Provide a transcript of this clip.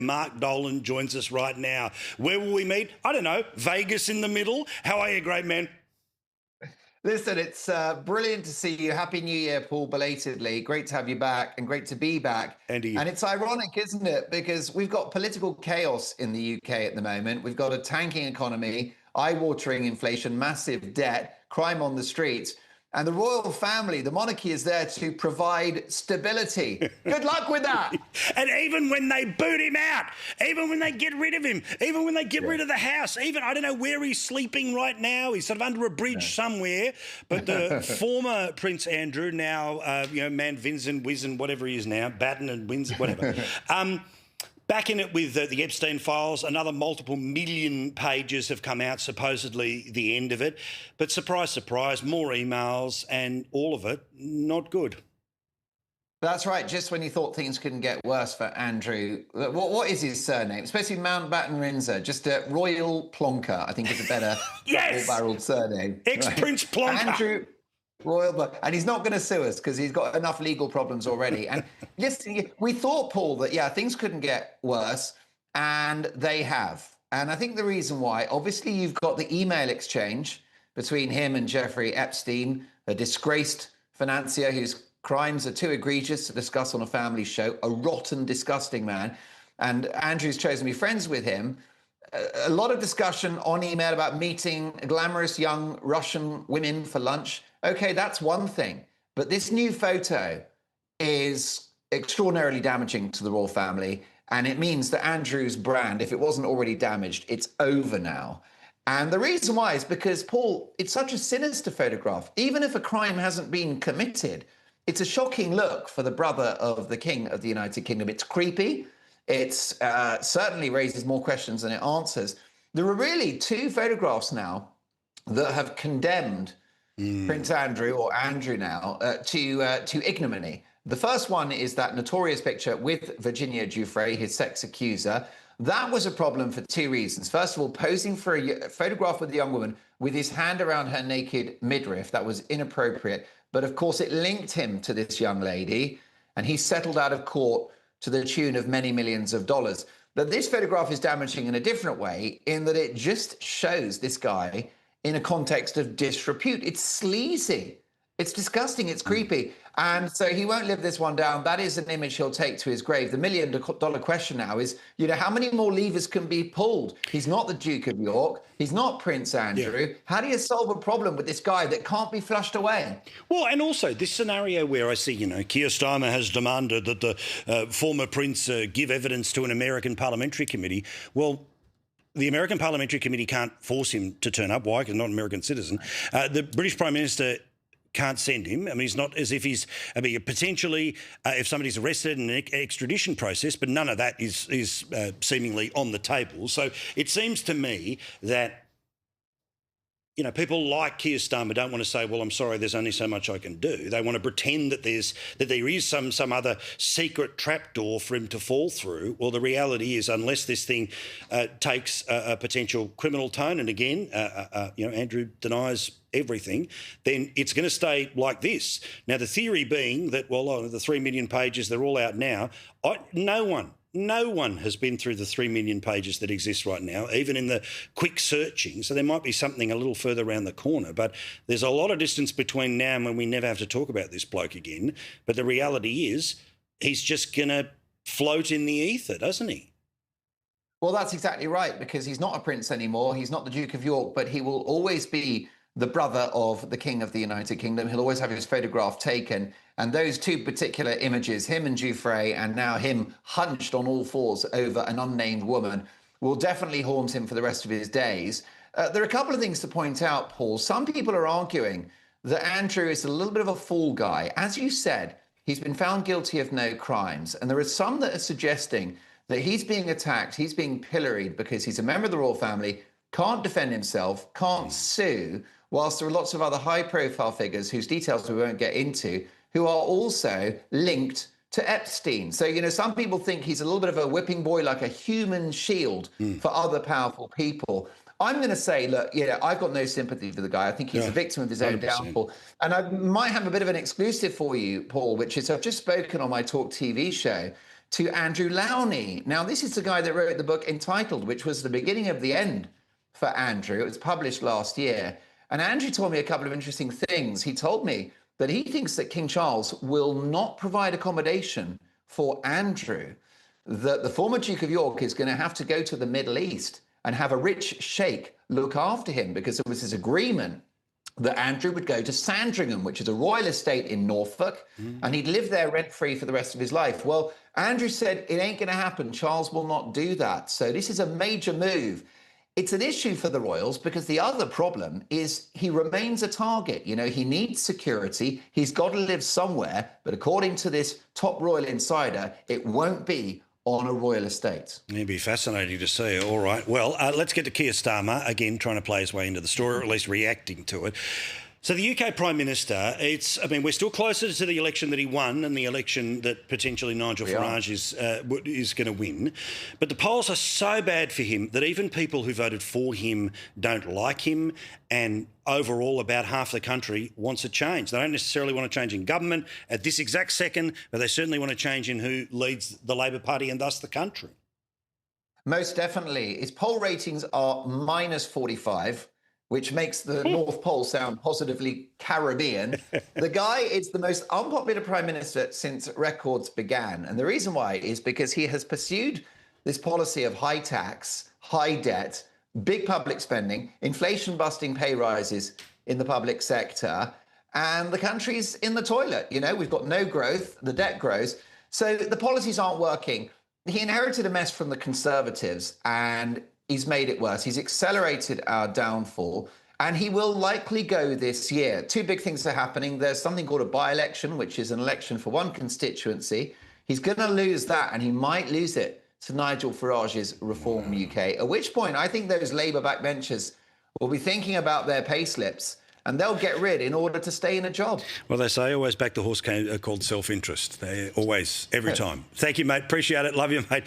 Mark Dolan joins us right now. Where will we meet? I don't know. Vegas in the middle. How are you, great man? Listen, it's brilliant to see you. Happy New Year, Paul, belatedly. Great to have you back and great to be back. And it's ironic, isn't it? Because we've got political chaos in the UK at the moment. We've got a tanking economy, eye-watering inflation, massive debt, crime on the streets. And the royal family, the monarchy, is there to provide stability. Good luck with that. And even when they boot him out, even when they get rid of him, even when they get rid of the house, even, I don't know where he's sleeping right now. He's sort of under a bridge somewhere. But the former Prince Andrew, now, Man Vincent, Wizen, whatever he is now, Batten and Windsor, whatever. Back in it with the Epstein files, another multiple million pages have come out, supposedly the end of it. But surprise, surprise, more emails and all of it not good. That's right. Just when you thought things couldn't get worse for Andrew, what is his surname? Especially Mountbatten Windsor, just a Royal Plonker, I think is a better double-barreled surname. Ex-Prince Plonker. Andrew Royal, and he's not going to sue us because he's got enough legal problems already. And listen, we thought, Paul, that, things couldn't get worse, and they have. And I think the reason why, obviously, you've got the email exchange between him and Jeffrey Epstein, a disgraced financier whose crimes are too egregious to discuss on a family show, a rotten, disgusting man. And Andrew's chosen to be friends with him. A lot of discussion on email about meeting glamorous young Russian women for lunch. Okay, that's one thing. But this new photo is extraordinarily damaging to the royal family. And it means that Andrew's brand, if it wasn't already damaged, it's over now. And the reason why is because, Paul, it's such a sinister photograph. Even if a crime hasn't been committed, it's a shocking look for the brother of the King of the United Kingdom. It's creepy. It's certainly raises more questions than it answers. There are really two photographs now that have condemned Prince Andrew, or Andrew now, to ignominy. The first one is that notorious picture with Virginia Giuffre, his sex accuser. That was a problem for two reasons. First of all, posing for a photograph with a young woman with his hand around her naked midriff. That was inappropriate. But of course, it linked him to this young lady, and he settled out of court to the tune of many millions of dollars. But this photograph is damaging in a different way, in that it just shows this guy in a context of disrepute. It's sleazy. It's disgusting. It's creepy. And so he won't live this one down. That is an image he'll take to his grave. The million-dollar question now is, how many more levers can be pulled? He's not the Duke of York. He's not Prince Andrew. Yeah. How do you solve a problem with this guy that can't be flushed away? Well, and also this scenario where I see, Keir Starmer has demanded that the former prince give evidence to an American parliamentary committee. Well, the American Parliamentary Committee can't force him to turn up. Why? Because he's not an American citizen. The British Prime Minister can't send him. I mean, it's not as if he's potentially, if somebody's arrested in an extradition process, but none of that is seemingly on the table. So it seems to me that, people like Keir Starmer don't want to say, well, I'm sorry, there's only so much I can do. They want to pretend that there is some other secret trapdoor for him to fall through. Well, the reality is, unless this thing takes a potential criminal tone, and again, Andrew denies everything, then it's going to stay like this. Now, the theory being that, well, the 3 million pages, they're all out now. No one has been through the 3 million pages that exist right now, even in the quick searching. So there might be something a little further around the corner. But there's a lot of distance between now and when we never have to talk about this bloke again. But the reality is he's just going to float in the ether, doesn't he? Well, that's exactly right, because he's not a prince anymore. He's not the Duke of York, but he will always be the brother of the King of the United Kingdom. He'll always have his photograph taken. And those two particular images, him and Giuffre, and now him hunched on all fours over an unnamed woman, will definitely haunt him for the rest of his days. There are a couple of things to point out, Paul. Some people are arguing that Andrew is a little bit of a fool guy. As you said, he's been found guilty of no crimes. And there are some that are suggesting that he's being attacked, he's being pilloried because he's a member of the royal family, can't defend himself, can't sue, whilst there are lots of other high-profile figures whose details we won't get into, who are also linked to Epstein. So, some people think he's a little bit of a whipping boy, like a human shield for other powerful people. I'm going to say, look, I've got no sympathy for the guy. I think he's a victim of his own 100%. Downfall. And I might have a bit of an exclusive for you, Paul, which is I've just spoken on my TalkTV show to Andrew Lowney. Now, this is the guy that wrote the book entitled, which was the beginning of the end for Andrew. It was published last year. And Andrew told me a couple of interesting things. He told me that he thinks that King Charles will not provide accommodation for Andrew, that the former Duke of York is going to have to go to the Middle East and have a rich sheikh look after him, because there was this agreement that Andrew would go to Sandringham, which is a royal estate in Norfolk, and he'd live there rent-free for the rest of his life. Well, Andrew said it ain't going to happen. Charles will not do that. So this is a major move. It's an issue for the royals because the other problem is he remains a target. You know, he needs security. He's got to live somewhere. But according to this top royal insider, it won't be on a royal estate. It'd be fascinating to see. All right. Well, let's get to Keir Starmer, again, trying to play his way into the story, or at least reacting to it. So the UK Prime Minister, we're still closer to the election that he won and the election that potentially Nigel Farage is going to win. But the polls are so bad for him that even people who voted for him don't like him, and overall about half the country wants a change. They don't necessarily want a change in government at this exact second, but they certainly want a change in who leads the Labor Party and thus the country. Most definitely. His poll ratings are -45. Which makes the North Pole sound positively Caribbean. The guy is the most unpopular Prime Minister since records began. And the reason why is because he has pursued this policy of high tax, high debt, big public spending, inflation-busting pay rises in the public sector, and the country's in the toilet. You know, we've got no growth, the debt grows. So the policies aren't working. He inherited a mess from the Conservatives, and he's made it worse. He's accelerated our downfall, and he will likely go this year. Two big things are happening. There's something called a by-election, which is an election for one constituency. He's going to lose that, and he might lose it to Nigel Farage's Reform UK, at which point I think those Labour backbenchers will be thinking about their pay slips, and they'll get rid in order to stay in a job. Well, they say always back the horse called self-interest. They always, every time. Thank you, mate. Appreciate it. Love you, mate.